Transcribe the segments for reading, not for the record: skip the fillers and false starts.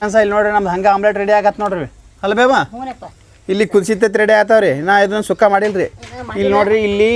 ಇಲ್ಲಿ ನೋಡ್ರಿ ನಮ್ದು ಹಂಗೆ ಆಮ್ಲೆಟ್ ರೆಡಿ ಆಗತ್ತೆ ನೋಡ್ರಿ ಅಲ್ಲ ಬೇಮ ಇಲ್ಲಿ ಕುದಿಸಿತೈತಿ ರೆಡಿ ಆತಾವ್ರಿ ನಾ ಇದನ್ನ ಸುಕ್ಕ ಮಾಡಿಲ್ರಿ ಇಲ್ಲಿ ನೋಡ್ರಿ ಇಲ್ಲಿ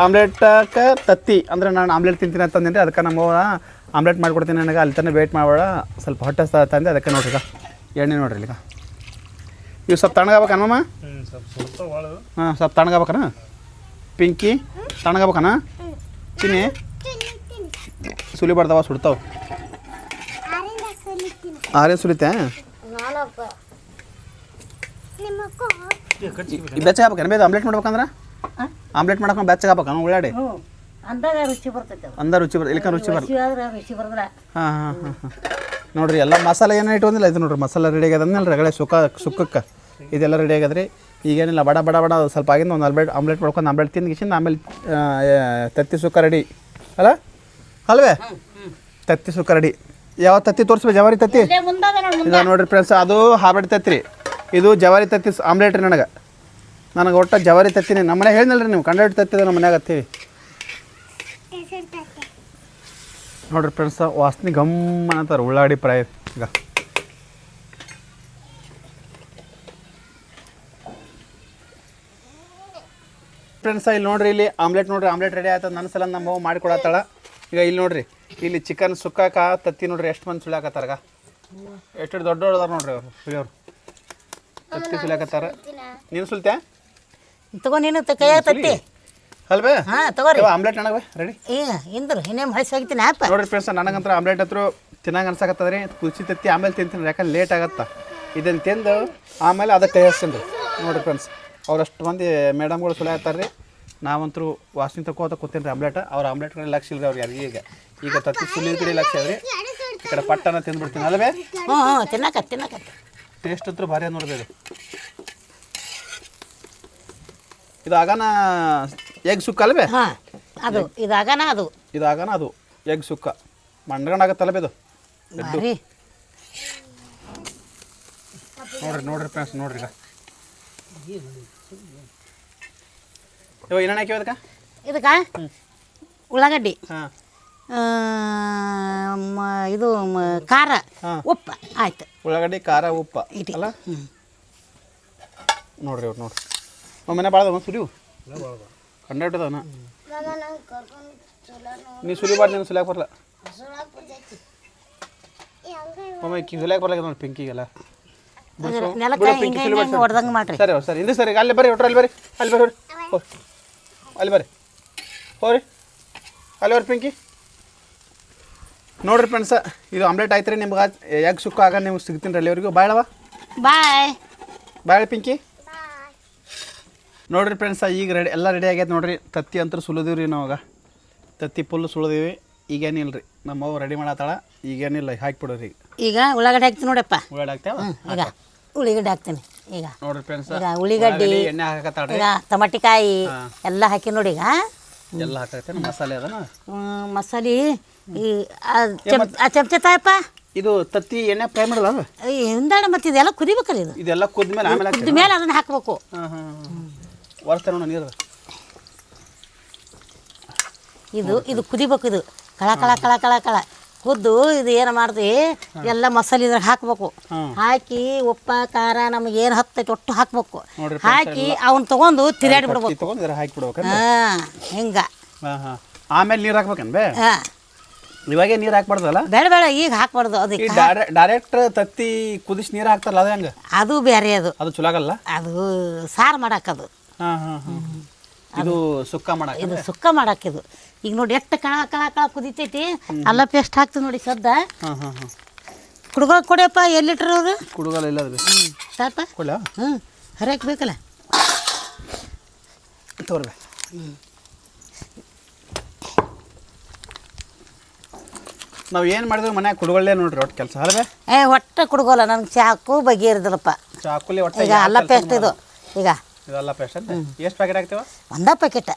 ಆಮ್ಲೆಟ್ಗೆ ತತ್ತಿ ಅಂದ್ರೆ ನಾನು ಆಮ್ಲೆಟ್ ತಿಂತೀನಿ ಅಂತಂದೇನ್ರಿ ಅದಕ್ಕೆ ನಮ್ಮ ಆಮ್ಲೆಟ್ ಮಾಡ್ಕೊಡ್ತೀನಿ ನನಗೆ ಅಲ್ಲಿ ತನಕ ವೇಟ್ ಮಾಡಬೇಡ ಸ್ವಲ್ಪ ಹೊಟ್ಟೆ ತಂದೆ ಅದಕ್ಕೆ ನೋಡ್ರಿ ಈಗ ಎಣ್ಣೆ ನೋಡ್ರಿ ಈಗ ಇವು ಸ್ವಲ್ಪ ತಣ್ಣಗಾಗಬೇಕಮ್ಮ ಹಾಂ ಸ್ವಲ್ಪ ತಣ್ಣಗಾಗಬೇಕನ ಪಿಂಕಿ ತಣ್ಣಗಾಗಬೇಕನ ಚಿನ್ನಿ ಸುಲಿ ಬರ್ತಾವ ಸುಡ್ತಾವ ಆರೇನು ಸುಲಿತೆ ಬೆಚ್ಚಗೆ ಹಾಕ್ಬೇಕೇನು ಬೇದ ಆಮ್ಲೆಟ್ ಮಾಡ್ಬೇಕಂದ್ರೆ ಆಮ್ಲೆಟ್ ಮಾಡ್ಕೊಂಡು ಬೆಚ್ಚಗೆ ಹಾಕ್ಬೇಕನ ಉಳ್ಳಾಡಿ ಅಂದ ರುಚಿ ಬರ್ತದೆ ಇಲ್ಲಿಕ ರುಚಿ ಬರ್ತದೆ ಹಾಂ ಹಾಂ ಹಾಂ ಹಾಂ ನೋಡಿರಿ ಎಲ್ಲ ಮಸಾಲೆ ಏನೋ ಇಟ್ಕೊಂಡಿಲ್ಲ ಇದು ನೋಡ್ರಿ ಮಸಾಲೆ ರೆಡಿ ಆಗ್ಯದನ್ನಲ್ಲ ರಗಳೆ ಸುಕ್ಕಕ್ಕೆ ಇದೆಲ್ಲ ರೆಡಿ ಆಗ್ಯದ್ರಿ ಈಗೇನಿಲ್ಲ ಬಡ ಬಡ ಬಡ ಸ್ವಲ್ಪ ಆಗಿಂದ ಒಂದು ಆಮ್ಲೆಟ್ ಮಾಡ್ಕೊಂಡು ಆಮ್ಲೆಟ್ ತಿಂದು ಆಮೇಲೆ ತತ್ತಿ ಸುಕ್ಕ ರೆಡಿ ಅಲ್ಲ ಅಲ್ವೇ ತತ್ತಿ ಸುಕ್ಕ ರೆಡಿ ಯಾವ ತತ್ತಿ ತೋರಿಸ್ಬೇಕು ಜವಾರಿ ತತ್ತಿ ಇದು ನೋಡ್ರಿ ಫ್ರೆಂಡ್ಸ್ ಅದು ಹಾಬೆಡ್ ತತ್ತಿ ರೀ ಇದು ಜವಾರಿ ತತ್ತಿ ಆಮ್ಲೆಟ್ ರೀ ನನಗೆ ಒಟ್ಟು ಜವಾರಿ ತತ್ತಿನೇ ನಮ್ಮ ಮನೆ ಹೇಳಿದ್ನಲ್ರಿ ನೀವು ಕಂಡಕ್ಟ್ ತತ್ತಿದ ನಮ್ಮ ಮನ್ಯಾಗ ಹತ್ತೀವಿ ನೋಡ್ರಿ ಫ್ರೆಂಡ್ಸ್ ವಾಸನೆ ಗಮ್ ಅಂತಾರೆ ಉಳ್ಳಾಗಡ್ಡಿ ಫ್ರೈ ಈಗ ಫ್ರೆಂಡ್ಸ್ ಇಲ್ಲಿ ನೋಡ್ರಿ ಇಲ್ಲಿ ಆಮ್ಲೆಟ್ ನೋಡ್ರಿ ಆಮ್ಲೆಟ್ ರೆಡಿ ಆಯ್ತದ ನನ್ನ ಸಲ ನಮ್ಮ ಅವ್ವ ಮಾಡಿಕೊಡತ್ತಾಳ ಈಗ ಇಲ್ಲಿ ನೋಡ್ರಿ ಇಲ್ಲಿ ಚಿಕನ್ ಸುಕ್ಕಾಕ ತತ್ತಿ ನೋಡ್ರಿ ಎಷ್ಟು ಮಂದಿ ಸುಳ್ಯಾಕತ್ತಾರ ಎಷ್ಟು ದೊಡ್ಡ ಅದಾರ ನೋಡ್ರಿ ಅವರು ಸುಳಿಯವ್ರು ತತ್ತಿ ಸುಳ್ಯಾಕತ್ತಾರ ನೀನು ಸುಲ್ತ್ಯಾ ತಗೋ ನೀನು ಕೈಯಾಗ ತತ್ತಿ ಅಲ್ವೇ ಹಾಂ ತಗೋರಿ ಆಮ್ಲೆಟ್ ನನಗೆ ರೆಡಿ ಇಂದ್ರು ಇನ್ನೇನು ಹಳಿಸಾಗಿತ್ತೀನಿ ಆಪ ನೋಡ್ರಿ ಫ್ರೆಂಡ್ಸ್ ನನಗಂತ್ರ ಆಮ್ಲೆಟ್ ಹತ್ರ ತಿನ್ನಂಗೆ ಅನ್ಸಕತ್ತದ್ರಿ ಕುದಿಸಿ ತತ್ತಿ ಆಮೇಲೆ ತಿಂತೀನಿ ಯಾಕಂದ್ರೆ ಲೇಟ್ ಆಗತ್ತ ಇದನ್ನು ತಿಂದು ಆಮೇಲೆ ಅದಕ್ಕೆ ಕೈ ಹಚ್ತೀನಿ ರೀ ನೋಡಿರಿ ಫ್ರೆಂಡ್ಸ್ ಅವ್ರಷ್ಟು ಮಂದಿ ಮೇಡಮ್ಗಳು ಸುಳ್ಯಾತ್ತಾರ ರೀ ನಾವಂತರೂ ವಾಸನೆ ತಗೋತ ಕೂತೀನಿ ರೀ ಆಮ್ಲೆಟ್ ಅವ್ರ ಆಮ್ಲೆಟ್ ಕಡೆ ಲಕ್ಷ ಇಲ್ರಿ ಅವ್ರು ಯಾರಿಗೆ ಈಗ ತತ್ತಿ ಸುಲಿ ಕಡೆ ಲಕ್ಷ ಅದ್ರಿ ಈ ಕಡೆ ಪಟ್ಟನ ತಿಂದ್ಬಿಡ್ತೀನಿ ಅಲ್ವೇ ಹ್ಞೂ ತಿನ್ನಕ ಟೇಸ್ಟ್ ಅಂತೂ ಭಾರಿ ನೋಡ್ರಿ ಇದು ಆಗಾನ ಎಗ್ ಸುಕ್ಕ ಅಲ್ವೇ ಹಾಂ ಅದು ಇದಾಗನ ಅದು ಎಗ್ ಸುಕ್ಕ ಮಂಡ್ಕೊಂಡಾಗತ್ತಲ್ಲ ಇದು ನೋಡ್ರಿ ಫ್ರೆಂಡ್ಸ್ ನೋಡ್ರಿ ಈಗ ಇವಾಗ ಏನೇನು ಹಾಕಿವ ಇದಕ್ಕೆ ಉಳ್ಳಾಗಡ್ಡಿ ಹಾಂ ಇದು ಖಾರ ಉಪ್ಪು ಆಯ್ತು ಉಳ್ಳಾಗಡ್ಡಿ ಖಾರ ಉಪ್ಪು ಅಲ್ಲ ನೋಡ್ರಿ ಅವ್ರು ನೋಡ್ರಿ ಒಮ್ಮೆ ಭಾಳ ಸುಲಿವು ಹಂಡ್ರೆಡ್ ಅದಾವನ ನೀ ಸುಲಿಬಾರ್ದು ನೀನು ಸುಲಿಯಾಕೆ ಬರಲ್ಲ ಒಮ್ಮೆ ಸುಲಿಯಾಕೆ ಬರಲ್ಲ ನೋಡಿ ಪಿಂಕಿಗೆಲ್ಲ ಹೊಡೆದಂಗೆ ಮಾಡ್ರಿ ಸರಿ ಇಂದು ಸರಿ ಅಲ್ಲಿ ಬರ್ರಿ ಒಟ್ರು ಅಲ್ಲಿ ಬರ್ರಿ ಹೋರಿ ಅಲ್ಲಿ ಬರ್ರಿ ಪಿಂಕಿ ನೋಡ್ರಿ ಫ್ರೆಂಡ್ಸ ಇದು ಆಮ್ಲೆಟ್ ಆಯ್ತು ರೀ ನಿಮ್ಗೆ ಎಗ್ ಸುಕ್ಕ ಆಗ ನಿಮ್ಗೆ ಸಿಗ್ತೀನಿ ರೀ ಅಲ್ಲಿವರೆಗೂ ಬಾಯ್ ಬಾಯ್ ಪಿಂಕಿ ನೋಡ್ರಿ ಫ್ರೆಂಡ್ಸ ಈಗ ಎಲ್ಲ ರೆಡಿ ಆಗೈತೆ ನೋಡ್ರಿ ತತ್ತಿ ಅಂತೂ ಸುಲಿದೀವಿ ರೀ ನಾವಾಗ ತತ್ತಿ ಫುಲ್ ಸುಳಿದೀವಿ ಈಗೇನಿಲ್ಲ ರೀ ನಮ್ಮವ್ವ ರೆಡಿ ಮಾಡತ್ತಾಳ ಈಗೇನಿಲ್ಲ ಹಾಕಿಬಿಡೋರಿ ಈಗ ಉಳ್ಳಾಗಡ್ಡಿ ಹಾಕ್ತೀನಿ ನೋಡಪ್ಪ ಉಳ್ಳಾಗಡ್ಡಿ ಹಾಕ್ತೇವ ಈಗ ಉಳ್ಳಿಗಡ್ಡೆ ಹಾಕ್ತೀನಿ ಈಗ ನೋಡ್ರಿ ಫ್ರೆಂಡ್ಸ್ ಈಗ ಉಳ್ಳಿಗಡ್ಡಿ ಎಣ್ಣೆ ಹಾಕತ್ತಾಳ್ರಿ ಈಗ ಟಮಾಟಿಕಾಯಿ ಎಲ್ಲ ಹಾಕಿ ನೋಡಿ ಈಗ ಎಲ್ಲ ಹಾಕತ್ತೇನೆ ಮಸಾಲೆ ಅದನ ಮಸಾಲೆ ಈ ಚಮಚ ತಾಯಪ್ಪ ಇದು ತತ್ತಿ ಎಣ್ಣೆ ಫ್ರೈ ಮಾಡಲ್ಲ ಹಿಂದಾಡ ಮತ್ತೆ ಇದೆಲ್ಲ ಕುದಿಬೇಕಲ್ಲ ಇದೆಲ್ಲ ಕುದ್ಮೇಲೆ ಆಮೇಲೆ ಕುದ್ದ ಮೇಲೆ ಅದನ್ನ ಹಾಕ್ಬೇಕು ಒರೆಸ್ತಾರೆ ನೋಡಿ ನೀರು ಇದು ಕುದಿಬೇಕು ಇದು ಕಳ ಕಳ ಕಳ ಕಳ ಕಳ ಕುದ್ದು ಇದು ಏನು ಮಾಡ್ತೀವಿ ಎಲ್ಲ ಮಸಾಲೆ ಇದ್ರಾಗ ಹಾಕ್ಬೇಕು ಹಾಕಿ ಉಪ್ಪ ಖಾರ ನಮಗೆ ಏನು ಹತ್ತೈತಿ ಒಟ್ಟು ಹಾಕ್ಬೇಕು ಹಾಕಿ ಅವ್ನ ತಗೊಂಡು ತಿರ್ಯಾಡಿ ಬಿಡ್ಬೇಕು ಹಾಂ ಹಿಂಗೆ ಆಮೇಲೆ ನೀರು ಹಾಕ್ಬೇಕನ್ ಬೇ ಇವಾಗೇ ನೀರು ಹಾಕ್ಬಾರ್ದಲ್ಲ ಬೇಡ ಈಗ ಹಾಕ್ಬಾರ್ದು ಅದಕ್ಕೆ ಡೈರೆಕ್ಟ್ ತತ್ತಿ ಕುದಿಸಿ ನೀರು ಹಾಕ್ತಾರಲ್ಲ ಅದು ಹೆಂಗೆ ಅದು ಬೇರೆ ಅದು ಚಲೋ ಆಗಲ್ಲ ಅದು ಸಾರು ಮಾಡಾಕದು ಇದು ಸುಕ್ಕ ಮಾಡಕ್ಕೆ ಇದು ಸುಕ್ಕ ಮಾಡಾಕಿದು ಈಗ ನೋಡಿ ಎಷ್ಟು ಕಳ ಕಳ ಕಳ ಕುದಿತೈತಿ ಅಲ್ಲ ಪೇಸ್ಟ್ ಹಾಕ್ತೀವಿ ನೋಡಿ ಸದ್ದ ಕುಡ್ಗೋಲ್ ಕೊಡಿಯಪ್ಪ ಎಲ್ಲಿಟ್ರ ಅವರು ಕುಡುಗಲ್ಲ ಇಲ್ಲ ಸಾಪ ಹರಿಯಾಕ ಬೇಕಲ್ಲ ತೋರ್ಬೆ ನಾವು ಏನು ಮಾಡಿದ್ವಿ ಮನ್ಯಾಗ ಕುಡುಗಳ್ಳೆ ನೋಡ್ರಿ ಒಟ್ಟು ಕೆಲಸ ಅಲ್ವೇ ಒಟ್ಟು ಕುಡ್ಗೋಲ್ಲ ನನಗೆ ಚಾಕು ಬಗೆಯಿರ್ದಲ್ಲಪ್ಪ ಚಾಕುಲಿ ಒಟ್ಟು ಈಗ ಅಲ್ಲ ಪೇಸ್ಟ್ ಇದು ಈಗ ಇದೆಲ್ಲ ಪೇಸ್ಟ್ ಅಂತ ಎಷ್ಟು ಪ್ಯಾಕೆಟ್ ಹಾಕ್ತೇವ ಒಂದ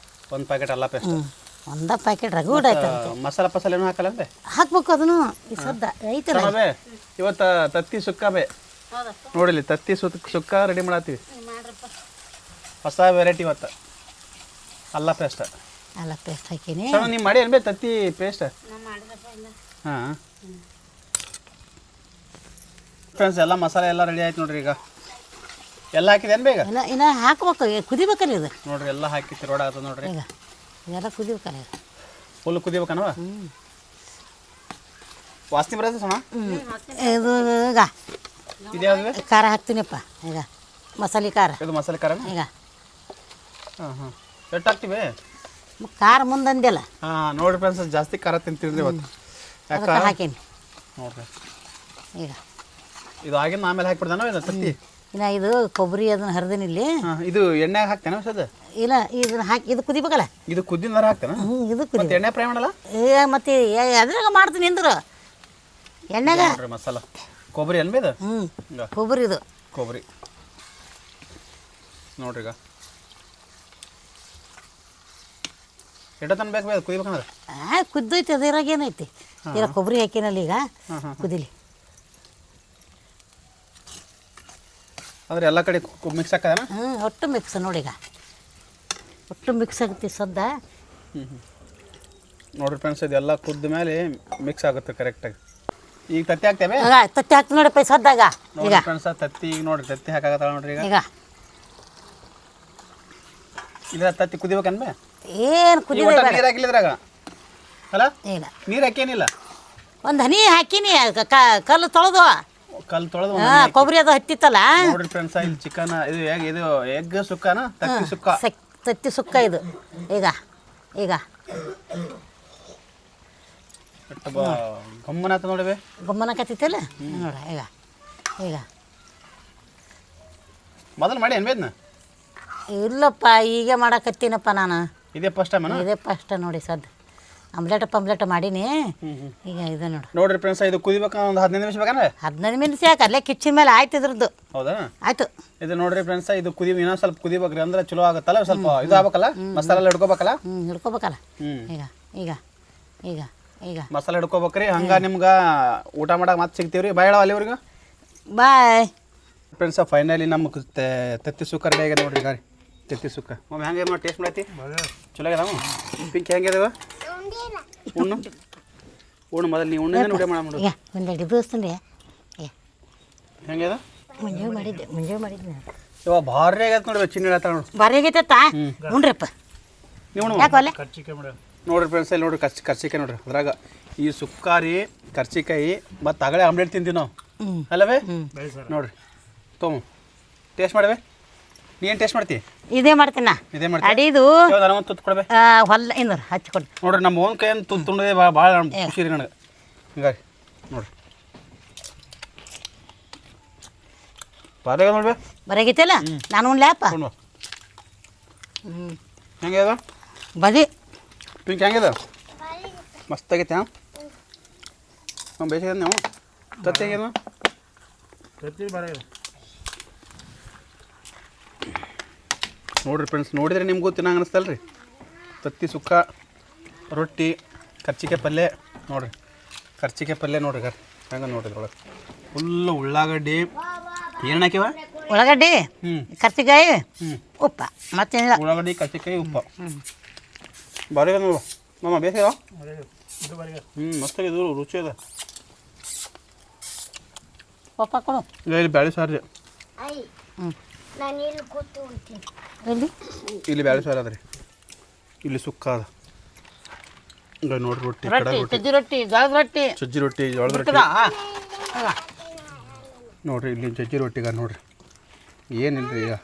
ಪ್ಯಾಕೆಟ್ ಅಲ್ಲ ಪೇಸ್ಟ್ ಒಂದ ಪ್ಯಾಕೆಟ್ ರಗೂಡ್ ಆಯ್ತು ಮಸಾಲ ಪಸಾಲ ಏನೂ ಹಾಕಲ್ಲ ಅಂತೆ ಹಾಕ್ಬೇಕು ಅದನ್ನು ಈ ಸದ್ದ ಐತಲ್ಲ ಇವತ್ತು ತತ್ತಿ ಸುಕ್ಕ ಬೇ ನೋಡಿಲಿ ತತ್ತಿ ಸುಕ್ಕ ರೆಡಿ ಮಾಡತ್ತೀವಿ ಹೊಸ ವೆರೈಟಿ ಇವತ್ತು ಅಲ್ಲ ಪೇಸ್ಟ್ ಹಾಕೀನಿ ನೀವು ಮಾಡಿ ಅನ್ಬೇ ತತ್ತಿ ಪೇಸ್ಟ್ ಹಾಂ ಫ್ರೆಂಡ್ಸ್ ಎಲ್ಲ ಮಸಾಲೆ ಎಲ್ಲ ರೆಡಿ ಆಯ್ತು ನೋಡ್ರಿ ಈಗ ಎಲ್ಲ ಹಾಕಿದೆ ಏನು ಬೇಗ ಇನ್ನು ಹಾಕ್ಬೇಕು ಕುದಿಬೇಕಲ್ಲ ಇದು ನೋಡ್ರಿ ಎಲ್ಲ ಹಾಕಿ ತಿರೋಡ ಆಗ್ತದೆ ನೋಡ್ರಿ ಈಗ ಇದೆಲ್ಲ ಕುದಿಬೇಕಲ್ಲ ಇದು ಫುಲ್ ಕುದಿಬೇಕನವ ವಾಸನೆ ಬರೋದು ಸಣ್ಣ ಇದು ಈಗ ಇದು ಯಾವ್ದು ಖಾರ ಹಾಕ್ತೀನಿಪ್ಪ ಈಗ ಮಸಾಲೆ ಖಾರ ಇದು ಮಸಾಲೆ ಖಾರ ಈಗ ಹಾಂ ಎಷ್ಟು ಹಾಕ್ತೀವಿ ಖಾರ ಮುಂದಂದಿಲ್ಲ ನೋಡ್ರಿ ಫ್ರೆಂಡ್ಸ್ ಜಾಸ್ತಿ ಖಾರ ತಿಂತೀರಿ ಇವತ್ತು ಅದಕ್ಕೆ ಹಾಕೀನಿ ನೋಡ್ರಿ ಈಗ ಇದು ಆಗಿನ ಆಮೇಲೆ ಹಾಕ್ಬಿಡ್ದಾನೋ ಇದು ತತ್ತಿ ಇನ್ನು ಇದು ಕೊಬ್ಬರಿ ಅದನ್ನು ಹರಿದಿನಿ ಇಲ್ಲಿ ಇದು ಎಣ್ಣೆಗೆ ಹಾಕ್ತೇನೆ ಸದ ಇಲ್ಲ ಇದನ್ನ ಹಾಕಿ ಇದು ಕುದಿಬೇಕಲ್ಲ ಇದು ಕುದ್ದಿನಾರ ಹಾಕ್ತೇನೆ ಇದು ಮತ್ತೆ ಎಣ್ಣೆ ಫ್ರೈ ಮಾಡಲ್ಲ ಮತ್ತೆ ಅದ್ರಾಗ ಮಾಡ್ತೀನಿ ಅಂದ್ರು ಎಣ್ಣೆಗ ನೋಡ್ರಿ ಮಸಾಲ ಕೊಬ್ಬರಿ ಅನ್ಬೇದ ಕೊಬ್ಬರಿ ಇದು ಕೊಬ್ಬರಿ ನೋಡ್ರಿ ಈಗ ಎಷ್ಟೊತ್ತನ ಬೇಕು ಬೇಡ ಕುದಿಬೇಕಂದ್ರೆ ಕುದ್ದೈತಿ ಅದ್ರಾಗ ಏನೈತಿ ಇಲ್ಲ ಕೊಬ್ಬರಿ ಹಾಕಿನಲ್ಲಿ ಈಗ ಕುದಿಲಿ ಅಂದ್ರೆ ಎಲ್ಲ ಕಡೆ ಮಿಕ್ಸ್ ಹಾಕದೇನ ಒಟ್ಟು ಮಿಕ್ಸ್ ನೋಡಿ ಈಗ ಒಟ್ಟು ಮಿಕ್ಸ್ ಆಗುತ್ತೆ ಸದ್ದ ನೋಡ್ರಿ ಫ್ರೆಂಡ್ಸ್ ಇದೆಲ್ಲ ಕುದ್ದ ಮೇಲೆ ಮಿಕ್ಸ್ ಆಗುತ್ತೆ ಕರೆಕ್ಟಾಗಿ ಈಗ ತತ್ತಿ ಹಾಕ್ತೇವೆ ತತ್ತಿ ಹಾಕ್ತಿ ನೋಡಪ್ಪ ಸದ್ದಾಗ ಈಗ ಫ್ರೆಂಡ್ಸ್ ತತ್ತಿ ಈಗ ನೋಡ್ರಿ ತತ್ತಿ ಹಾಕಾಗತ್ತಲ್ಲ ನೋಡ್ರಿ ಈಗ ಈಗ ಇಲ್ಲ ತತ್ತಿ ಕುದಿಬೇಕನ್ಬೆ ಏನು ಕುದಿದ ನೀರು ಹಾಕಿಲ್ಲ ಇದ್ರಾಗ ಅಲ್ಲ ಇಲ್ಲ ನೀರು ಹಾಕೇನಿಲ್ಲ ಒಂದು ಹನಿ ಹಾಕಿನಿ ಕಲ್ಲು ತೊಳೆದು ಕಲ್ಲು ತೊಳೆದು ಕೊಬ್ಬರಿ ಅದು ಹತ್ತಿತ್ತಲ್ಲ ನೋಡ್ರಿ ಫ್ರೆಂಡ್ಸ್ ಇಲ್ಲಿ ಚಿಕನ್ ಇದು ಎಗ್ ಸುಕ್ಕನ ತತ್ತಿ ಸುಕ್ಕ ತತ್ತಿ ಸುಕ್ಕ ಇದು ಈಗ ಈಗ ಗಮ್ಮನ ಆತ ನೋಡಿವೆ ಗಮ್ಮನಕತ್ತಿತ್ತಲ್ಲ ನೋಡ ಈಗ ಈಗ ಮೊದಲು ಮಾಡಿ ಅನ್ಬೇದ್ನ ಇಲ್ಲಪ್ಪ ಈಗ ಮಾಡಕತ್ತೀನಪ್ಪ ನಾನು ಇದೇ ಫಸ್ಟ್ ಟೈಮ್ ಇದೇ ಫಸ್ಟ್ ನೋಡಿ ಸದ್ ಆಮ್ಲೆಟ್ ಮಾಡೀನಿ ಈಗ ಇದು ನೋಡು ನೋಡ್ರಿ ಫ್ರೆಂಡ್ಸ್ ಇದು ಕುದಿಬೇಕ ಒಂದು 15 ನಿಮಿಷ ಬೇಕಂದ್ರೆ 15 ನಿಮಿಷ ಯಾಕೆ ಅಲ್ಲೇ ಕಿಚ್ಚಿನ ಮೇಲೆ ಆಯ್ತು ಇದ್ರದ್ದು ಹೌದಾ ಆಯ್ತು ಇದು ನೋಡ್ರಿ ಫ್ರೆಂಡ್ಸ್ ಇದು ಇನ್ನೊಂದು ಸ್ವಲ್ಪ ಕುದಿಬೇಕ್ರಿ ಅಂದ್ರೆ ಚಲೋ ಆಗುತ್ತಲ್ಲ ಸ್ವಲ್ಪ ಇದು ಆಗ್ಬೇಕಲ್ಲ ಮಸಾಲೆ ಎಲ್ಲ ಹಿಡ್ಕೋಬೇಕಲ್ಲ ಹಿಡ್ಕೋಬೇಕಲ್ಲ ಈಗ ಈಗ ಈಗ ಈಗ ಮಸಾಲೆ ಹಿಡ್ಕೋಬೇಕ್ರಿ ಹಂಗ ನಿಮ್ಗ ಊಟ ಮಾಡಕ್ಕೆ ಮತ್ತೆ ಸಿಗ್ತೀವ್ರಿ ಬಾಯ್ ಅಲ್ಲಿವ್ರಿಗೆ ಬಾಯ್ ಫ್ರೆಂಡ್ಸ್ ಫೈನಲಿ ನಮ್ಮ ತತ್ತಿ ಸುಕ್ಕ ರೆಡಿ ಆಗ್ಯದ ನೋಡ್ರಿ ಗಾರಿ ತತ್ತಿ ಸುಕ್ಕ ಒಮ್ಮೆ ಹೆಂಗೆ ಮಾಡಿ ಟೇಸ್ಟ್ ಮಾಡೈತಿ ಚಲೋ ಆಗ್ಯದ ಪಿಂಕ್ ಹೆಂಗಿದಾವ ಉಣ್ಣು ಮೊದಲು ನೀವು ಉಣ್ಣ ಊಟ ಮಾಡ ಈಗ ಒಂದೆರಡು ದೋಸ್ತಂದ್ರೆ ಹೆಂಗ್ಯದ ಮುಂಜಾನೆ ಮಾಡಿದ್ದೆ ಇವಾಗ ಭಾರಿ ಆಗೈತೆ ನೋಡ್ರಿ ಚಿನ್ನ ಹೇಳ್ತಾ ನೋಡಿ ಭಾರಿ ಆಗೈತತ್ತ ಉಣ್ರಪ್ಪ ನೀವು ಯಾಕಲ್ಲ ನೋಡ್ರಿ ಫ್ರೆಂಡ್ಸ್ ಇಲ್ಲಿ ನೋಡ್ರಿ ಕರ್ಚಿಕಾಯಿ ನೋಡ್ರಿ ಅದ್ರಾಗ ಈ ಸುಕ್ಕಾರಿ ಕರ್ಚಿಕಾಯಿ ಮತ್ತು ಅಗಳೆ ಆಮ್ಲೆಟ್ ತಿಂತೀವಿ ನಾವು ಅಲ್ಲವೇ ನೋಡ್ರಿ ತೊಗೊಂಡು ಟೇಸ್ಟ್ ಮಾಡವೆ ನೀನು ಟೇಸ್ಟ್ ಮಾಡ್ತಿ ಇದೇ ಮಾಡ್ತೀನಿ ನಾ ಇದೇ ಮಾಡ್ತಿ ಅಡಿದು ನನಗೊಂದು ತುತ್ತು ಕೊಡವೆ ಹೊಲ್ಲ ಇನ್ನೂರು ಹಚ್ಕೊಡು ನೋಡ್ರಿ ನಮ್ಮ ಓನ್ ಕೈಯನ್ನು ತುಂಡದೆ ಭಾಳ ಖುಷಿ ರೀ ನನಗೆ ಹಿಂಗಾಗಿ ನೋಡ್ರಿ ಭಾರಿ ನೋಡ್ಬೇ ಬರಾಗೈತಲ್ಲ ನಾನು ಉಣ್ಲ್ಯಾಪ ಹೆಂಗೆ ಅದ ಬದಿ ಪಿಂಕ್ ಹೆಂಗಿದೆ ಮಸ್ತ್ ಆಗೈತೆ ಹಾಂ ಬೇಸಿಗೆ ನೀವು ತತ್ತಿ ಹೆಂಗಿದೆ ತತ್ತಿ ಬರ ನೋಡ್ರಿ ಫ್ರೆಂಡ್ಸ್ ನೋಡಿದ್ರೆ ನಿಮ್ಗೂ ತಿನ್ನಂಗೆ ಅನಿಸ್ತಲ್ಲ ರೀ ತತ್ತಿ ಸುಕ್ಕ ರೊಟ್ಟಿ ಕರ್ಚಿಕಾಯಿ ಪಲ್ಯ ನೋಡ್ರಿ ಕರ್ಚಿಕಾಯಿ ಪಲ್ಯ ನೋಡ್ರಿ ಹೆಂಗೆ ನೋಡ್ರಿ ಒಳಗೆ ಫುಲ್ಲು ಉಳ್ಳಾಗಡ್ಡಿ ಏನು ಹಾಕಿವ ಉಳ್ಳಾಗಡ್ಡಿ ಕರ್ಚಿಕಾಯಿ ಉಪ್ಪ ಮತ್ತೇನಿಲ್ಲ ಉಳ್ಳಾಗಡ್ಡಿ ಕರ್ಚಿಕಾಯಿ ಉಪ್ಪ ಭಾರಿ ನೋಡು ಮಾಮ ಬೇಸಿಗೆ ಮಸ್ತಾಗಿದೆ ರುಚಿ ಅದ ಪಪ್ಪ ಕೊಡು ಇಲ್ಲಿ ಬ್ಯಾಳಿ ಸಾರು ರೀ ಎಲ್ಲಿ ಇಲ್ಲಿ ಬ್ಯಾಳಿ ಸಾರು ಅದ ರೀ ಇಲ್ಲಿ ಸುಕ್ಕ ಅದ ಈಗ ನೋಡ್ರಿ ರೊಟ್ಟಿ ಸಜ್ಜಿ ರೊಟ್ಟಿ ಜೋಳದ ರೊಟ್ಟಿ ಸಜ್ಜಿ ರೊಟ್ಟಿ ಜೋಳದ ರೊಟ್ಟಿ ನೋಡ್ರಿ ಇಲ್ಲಿ ಸಜ್ಜಿ ರೊಟ್ಟಿಗ ನೋಡ್ರಿ ಏನಿಲ್ಲ ರೀ ಈಗ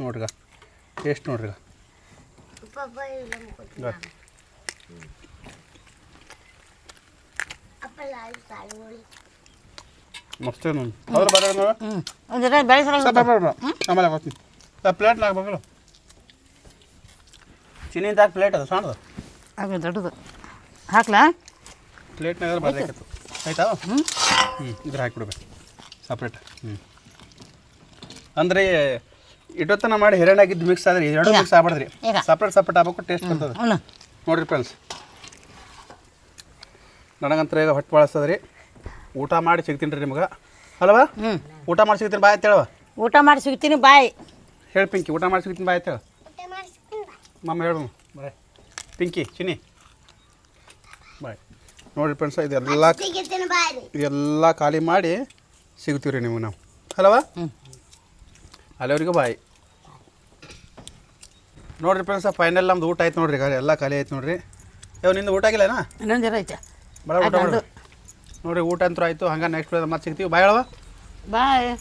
ನೋಡ್ರಿ ಟೇಸ್ಟ್ ನೋಡ್ರಿ ಮಸ್ತ್ ನೋಡಿ ಅದ್ರ ಬರ ಆಮೇಲೆ ಬರ್ತೀನಿ ಪ್ಲೇಟ್ ಹಾಕ್ಬೇಕಲ್ಲ ಚಿನ್ನಿಂದ ಹಾಕಿ ಪ್ಲೇಟ್ ಅದು ಸಣ್ಣದು ಹಾಗೆ ದೊಡ್ಡದು ಹಾಕ್ಲಾ ಪ್ಲೇಟ್ನಾಗ ಬರ್ಬೇಕಿತ್ತು ಆಯ್ತಾ ಇದ್ರ ಹಾಕಿಬಿಡ್ಬೇಕು ಸಪ್ರೇಟ್ ಅಂದ್ರೆ ಇಟ್ಟೊತ್ತನ ಮಾಡಿ ಹಿರಣಾಗಿದ್ದು ಮಿಕ್ಸ್ ಆದ್ರೆ ಎರಡು ಮಿಕ್ಸ್ ಆಗ್ಬಾರ್ದ್ರಿ ಸಪ್ರೇಟ್ ಆಗ್ಬೇಕು ಟೇಸ್ಟ್ ಬರ್ತದೆ ನೋಡಿರಿ ಫ್ರೆಂಡ್ಸ್ ನನಗಂತರ ಈಗ ಹೊಟ್ಟೆ ಬಳಸ್ತದ್ರಿ ಊಟ ಮಾಡಿ ಸಿಗ್ತೀನಿ ರೀ ನಿಮ್ಗೆ ಅಲ್ವಾ ಊಟ ಮಾಡಿ ಸಿಗ್ತೀನಿ ಬಾಯ್ ಅಂತೇಳವ ಊಟ ಮಾಡಿ ಸಿಗ್ತೀನಿ ಬಾಯ್ ಹೇಳಿ ಪಿಂಕಿ ಊಟ ಮಾಡಿ ಸಿಗ್ತೀನಿ ಬಾಯ್ ಅಂತೇಳ ಮಮ್ಮ ಹೇಳು ಬಾಯ್ ಪಿಂಕಿ ಚಿನ್ನಿ ಬಾಯ್ ನೋಡಿರಿ ಫ್ರೆಂಡ್ಸ ಇದೆಲ್ಲ ಖಾಲಿ ಮಾಡಿ ಸಿಗ್ತೀವಿ ರೀ ನಿಮಗೆ ನಾವು ಅಲ್ಲವಾ ಅಲ್ಲಿವರೆಗೂ ಬಾಯ್ ನೋಡಿರಿ ಫ್ರೆಂಡ್ಸ ಫೈನಲ್ ನಮ್ದು ಊಟ ಆಯ್ತು ನೋಡಿರಿ ಎಲ್ಲ ಖಾಲಿ ಆಯ್ತು ನೋಡಿರಿ ಯಾವ ನಿಂದು ಊಟ ಆಗಿಲ್ಲನಾ ಇನ್ನೊಂದು ಜರ ಐತೆ ಭಾಳ ಊಟ ಮಾಡಿ ನೋಡಿರಿ ಊಟ ಅಂತೂ ಆಯಿತು ಹಂಗೆ ನೆಕ್ಸ್ಟ್ ಮತ್ತೆ ಸಿಗ್ತೀವಿ ಬಾಯ್ ಅಳವಾ ಬಾಯ್